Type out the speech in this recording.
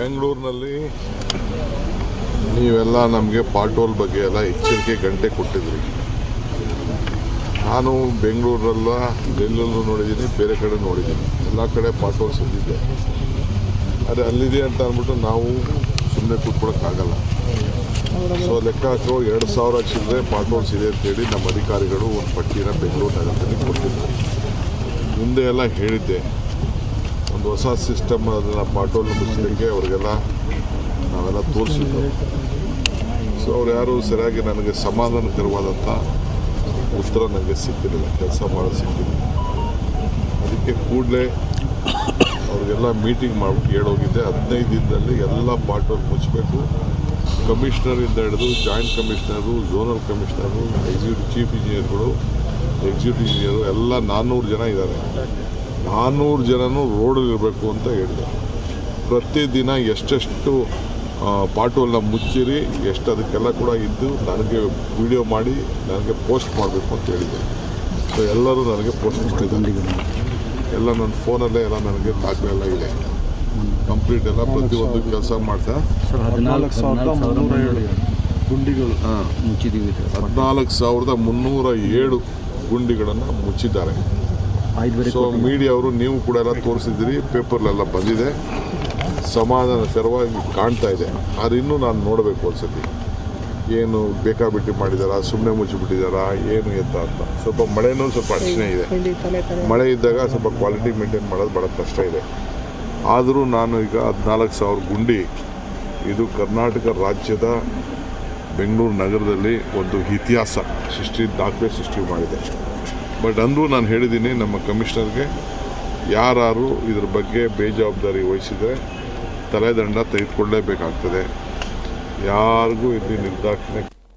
ಬೆಂಗಳೂರಿನಲ್ಲಿ ನೀವೆಲ್ಲ ನಮಗೆ ಪಾಟೋಲ್ ಬಗ್ಗೆ ಎಲ್ಲ ಎಚ್ಚರಿಕೆ ಗಂಟೆ ಕೊಟ್ಟಿದ್ರಿ. ನಾನು ಬೆಂಗಳೂರಲ್ಲ ಡೆಲ್ಲಲ್ಲೂ ನೋಡಿದ್ದೀನಿ, ಬೇರೆ ಕಡೆ ನೋಡಿದ್ದೀನಿ, ಎಲ್ಲ ಕಡೆ ಪಾಟೋಲ್ಸ್ ಇದ್ದಿದ್ದೆ. ಅದೇ ಅಲ್ಲಿದೆ ಅಂತ ಅಂದ್ಬಿಟ್ಟು ನಾವು ಸುಮ್ಮನೆ ಕೂತ್ಕೊಳ್ಳೋಕ್ಕಾಗಲ್ಲ. ಸೊ ಲೆಕ್ಕ ಹಾಕೋ 2,000 ಚಿಲ್ಲರೆ ಪಾಟೋಲ್ಸ್ ಇದೆ ಅಂತೇಳಿ ನಮ್ಮ ಅಧಿಕಾರಿಗಳು ಒಂದು ಪಟ್ಟಿನ ಬೆಂಗಳೂರು ನಗರದಲ್ಲಿ ಕೊಟ್ಟಿದ್ದಾರೆ. ಮುಂದೆ ಎಲ್ಲ ಹೇಳಿದ್ದೆ, ಒಂದು ಹೊಸ ಸಿಸ್ಟಮ್ ಅದನ್ನು ಪಾಟೋಲ್ ಮುಚ್ಚಲಿಕ್ಕೆ ಅವರಿಗೆಲ್ಲ ನಾವೆಲ್ಲ ತೋರಿಸಿದ್ದು. ಸೊ ಅವ್ರು ಯಾರು ಸರಿಯಾಗಿ ನನಗೆ ಸಮಾಧಾನಕರವಾದಂಥ ಉತ್ತರ ನನಗೆ ಸಿಕ್ಕಿರಲಿಲ್ಲ, ಕೆಲಸ ಮಾಡೋದು ಸಿಕ್ಕಿಲ್ಲ. ಅದಕ್ಕೆ ಕೂಡಲೇ ಅವ್ರಿಗೆಲ್ಲ ಮೀಟಿಂಗ್ ಮಾಡ್ಬಿಟ್ಟು ಹೇಳೋಗಿದ್ದೆ, 15 ದಿನದಲ್ಲಿ ಎಲ್ಲ ಪಾಟೋಲ್ ಮುಚ್ಚಬೇಕು. ಕಮಿಷನರಿಂದ ಹಿಡಿದು joint commissioner, zonal commissioner, executive chief ಇಂಜಿನಿಯರ್ಗಳು, ಎಕ್ಸಿಕ್ಯೂಟಿವ್ ಇಂಜಿನಿಯರು ಎಲ್ಲ 400 ಜನ ಇದ್ದಾರೆ. 400 ಜನನೂ ರೋಡಲ್ಲಿರಬೇಕು ಅಂತ ಹೇಳಿದೆ. ಪ್ರತಿದಿನ ಎಷ್ಟೆಷ್ಟು ಪಾಟೋಲ್ನ ಮುಚ್ಚಿರಿ, ಎಷ್ಟು ಅದಕ್ಕೆಲ್ಲ ಕೂಡ ಇದ್ದು ನನಗೆ ವಿಡಿಯೋ ಮಾಡಿ ನನಗೆ ಪೋಸ್ಟ್ ಮಾಡಬೇಕು ಅಂತ ಹೇಳಿದ್ದೆ. ಸೊ ಎಲ್ಲರೂ ನನಗೆ ಪೋಸ್ಟ್ ಮಾಡಿದ್ದಾರೆ. ಎಲ್ಲ ನನ್ನ ಫೋನಲ್ಲೇ ಎಲ್ಲ ನನಗೆ ದಾಖಲೆ ಎಲ್ಲ ಇದೆ, ಕಂಪ್ಲೀಟ್ ಎಲ್ಲ ಪ್ರತಿಯೊಂದು ಕೆಲಸ ಮಾಡ್ತಾ. 14,307 ಗುಂಡಿಗಳು ಮುಚ್ಚಿದ್ದೀವಿ. 14,307 ಗುಂಡಿಗಳನ್ನು ಮುಚ್ಚಿದ್ದಾರೆ. ಸೊ ಮೀಡಿಯಾವರು ನೀವು ಕೂಡ ಎಲ್ಲ ತೋರಿಸಿದ್ದೀರಿ, ಪೇಪರ್ಲೆಲ್ಲ ಬಂದಿದೆ, ಸಮಾಧಾನಕರವಾಗಿ ಕಾಣ್ತಾ ಇದೆ. ಆದರೆ ಇನ್ನೂ ನಾನು ನೋಡಬೇಕು ಒಂದ್ಸತಿ, ಏನು ಬೇಕಾಬಿಟ್ಟು ಮಾಡಿದಾರಾ, ಸುಮ್ಮನೆ ಮುಚ್ಚಿಬಿಟ್ಟಿದ್ದಾರಾ, ಏನು ಎತ್ತ ಅಂತ. ಸ್ವಲ್ಪ ಮಳೆನೂ ಸ್ವಲ್ಪ ಅಡಚಣೆ ಇದೆ. ಮಳೆ ಇದ್ದಾಗ ಸ್ವಲ್ಪ ಕ್ವಾಲಿಟಿ ಮೇಂಟೈನ್ ಮಾಡೋದು ಭಾಳ ಕಷ್ಟ ಇದೆ. ಆದರೂ ನಾನು ಈಗ 14,000 ಗುಂಡಿ, ಇದು ಕರ್ನಾಟಕ ರಾಜ್ಯದ ಬೆಂಗಳೂರು ನಗರದಲ್ಲಿ ಒಂದು ಇತಿಹಾಸ ದಾಖಲೆ ಸೃಷ್ಟಿ ಮಾಡಿದೆ. ಬಟ್ ಅಂದರೂ ನಾನು ಹೇಳಿದ್ದೀನಿ ನಮ್ಮ ಕಮಿಷನರ್ಗೆ, ಯಾರು ಇದ್ರ ಬಗ್ಗೆ ಬೇಜವಾಬ್ದಾರಿ ವಹಿಸಿದರೆ ತಲೆದಂಡ ತೆಗೆದುಕೊಳ್ಳಲೇಬೇಕಾಗ್ತದೆ. ಯಾರಿಗೂ ಇಲ್ಲಿ ನಿರ್ದಾಕ್ಷಿಣ್ಯ